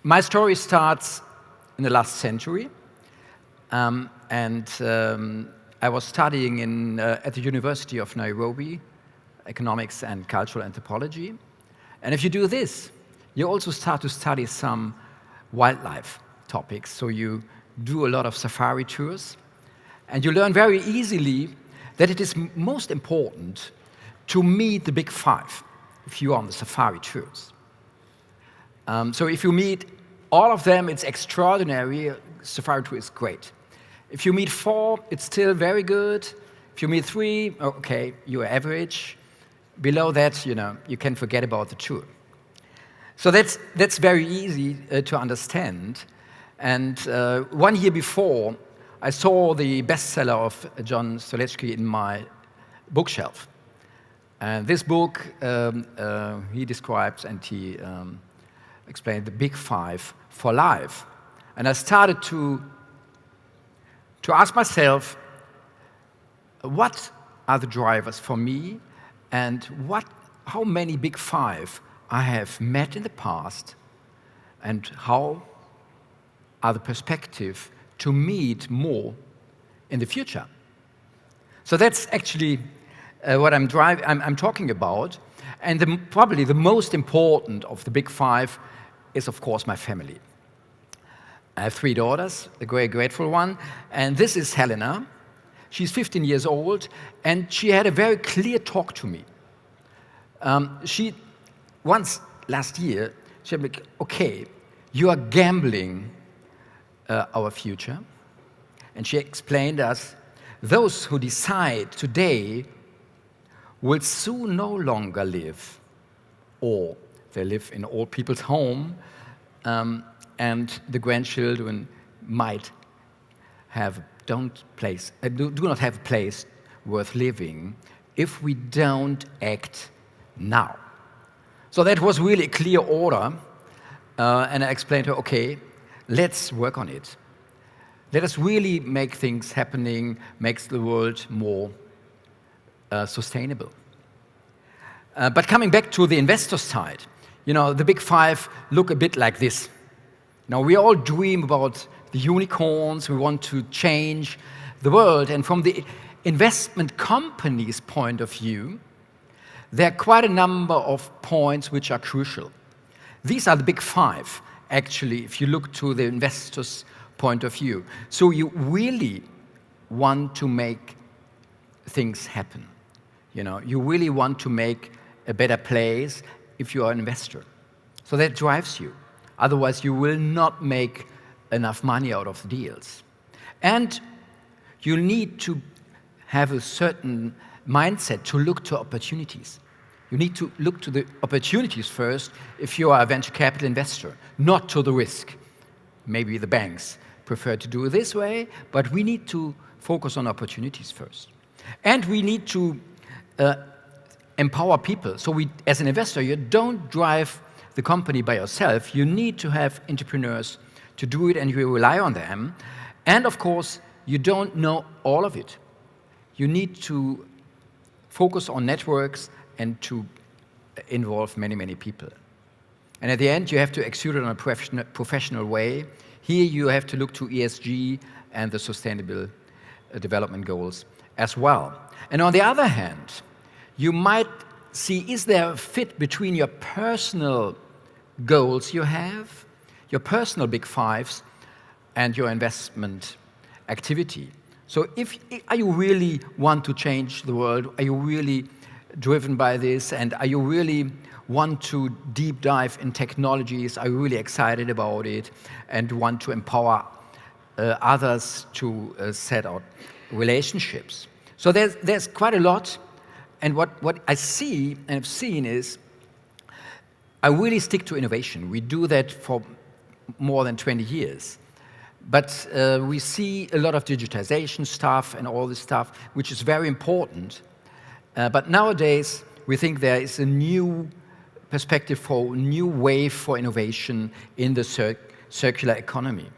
My story starts in the last century, and I was studying at the University of Nairobi, economics and cultural anthropology. And if you do this, you also start to study some wildlife topics. So you do a lot of safari tours, and you learn very easily that it is most important to meet the big five if you are on the safari tours. So if you meet all of them, it's extraordinary. Safari tour is great. If you meet 4, it's still very good. If you meet 3, okay, you're average. Below that, you can forget about the tour. So that's very easy to understand. And 1 year before, I saw the bestseller of John Stoletsky in my bookshelf. And this book, he describes and he explained the big 5 for life. And I started to ask myself, what are the drivers for me, and how many big 5 I have met in the past, and how are the perspective to meet more in the future. So that's actually what I'm talking about. And probably the most important of the big 5 is, of course, my family. I have 3 daughters, a very grateful one, and this is Helena. She's 15 years old, and she had a very clear talk to me. Once last year, she said, like, okay, you are gambling our future. And she explained us, those who decide today will soon no longer live, or they live in old people's home, and the grandchildren might do not have a place worth living if we don't act now. So that was really a clear order, and I explained to her, okay, let's work on it. Let us really make things happening, makes the world more sustainable. But coming back to the investor side, the big 5 look a bit like this. Now, we all dream about the unicorns. We want to change the world. And from the investment company's point of view, there are quite a number of points which are crucial. These are the big 5, actually, if you look to the investor's point of view. So you really want to make things happen. You really want to make a better place if you are an investor. So that drives you. Otherwise, you will not make enough money out of deals. And you need to have a certain mindset to look to opportunities. You need to look to the opportunities first if you are a venture capital investor, not to the risk. Maybe the banks prefer to do it this way, but we need to focus on opportunities first. And we need to empower people. So as an investor, you don't drive the company by yourself. You need to have entrepreneurs to do it, and you rely on them. And of course, you don't know all of it. You need to focus on networks and to involve many, many people. And at the end, you have to execute it in a professional way. Here, you have to look to ESG and the sustainable development goals as well. And on the other hand, you might see, is there a fit between your personal goals you have, your personal big 5s, and your investment activity? So are you really want to change the world? Are you really driven by this? And are you really want to deep dive in technologies? Are you really excited about it and want to empower others to set out relationships? So there's quite a lot. And what I see and have seen is I really stick to innovation. We do that for more than 20 years. But we see a lot of digitization stuff and all this stuff, which is very important. But nowadays, we think there is a new perspective for a new wave for innovation in the circular economy.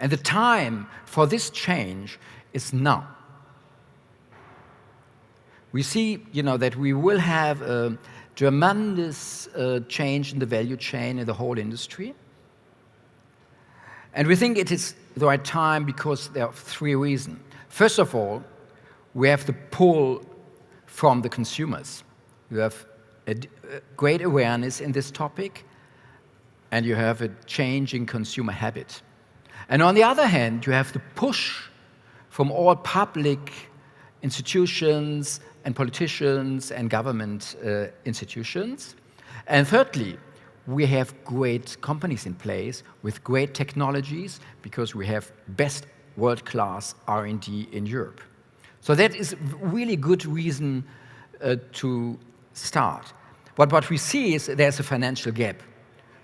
And the time for this change is now. We see, that we will have a tremendous change in the value chain in the whole industry. And we think it is the right time because there are 3 reasons. First of all, we have the pull from the consumers. You have a great awareness in this topic, and you have a change in consumer habit. And on the other hand, you have the push from all public institutions and politicians and government institutions. And thirdly, we have great companies in place with great technologies because we have best world-class R&D in Europe. So that is really good reason to start. But what we see is there's a financial gap.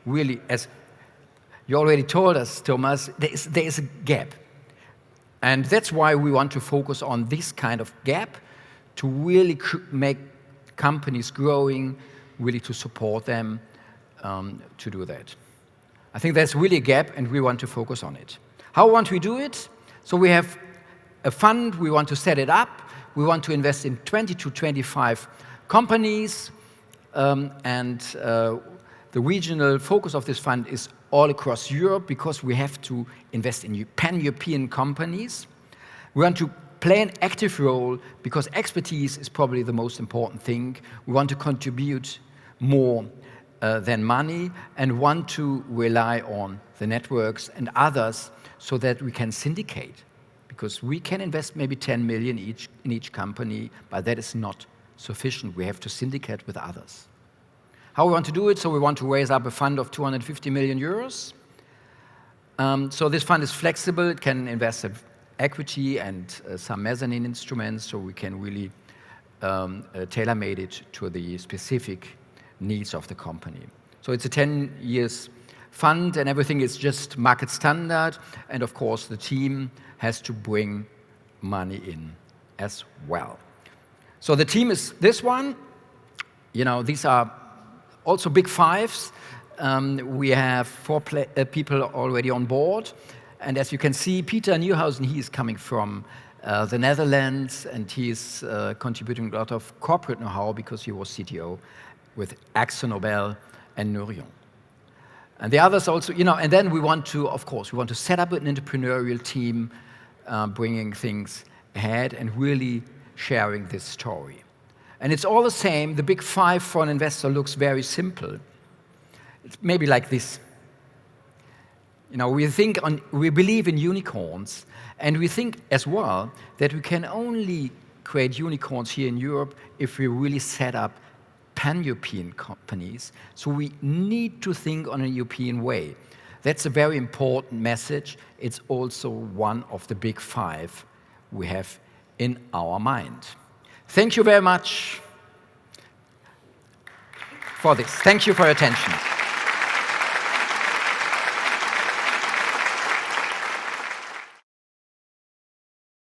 Really, as you already told us, Thomas, there is a gap. And that's why we want to focus on this kind of gap to really make companies growing, really to support them to do that. I think there's really a gap, and we want to focus on it. How want we do it? So we have a fund, we want to set it up, we want to invest in 20 to 25 companies, and the regional focus of this fund is all across Europe because we have to invest in pan-European companies. We want to play an active role because expertise is probably the most important thing. We want to contribute more than money and want to rely on the networks and others so that we can syndicate. Because we can invest maybe 10 million in each company, but that is not sufficient. We have to syndicate with others. How we want to do it? So we want to raise up a fund of 250 million euros. So this fund is flexible. It can invest in equity and some mezzanine instruments, so we can really tailor-made it to the specific needs of the company. So it's a 10 years fund, and everything is just market standard. And of course, the team has to bring money in as well. So the team is this one. These are also big fives. We have 4 people already on board. And as you can see, Peter Nieuwhausen, he is coming from the Netherlands, and he is contributing a lot of corporate know-how because he was CTO with AkzoNobel and Nouryon. And the others also, and then we want to, of course, we want to set up an entrepreneurial team, bringing things ahead and really sharing this story. And it's all the same. The big 5 for an investor looks very simple. It's maybe like this. We believe in unicorns, and we think as well that we can only create unicorns here in Europe if we really set up pan-European companies. So we need to think on a European way. That's a very important message. It's also one of the big 5 we have in our mind. Thank you very much for this. Thank you for your attention.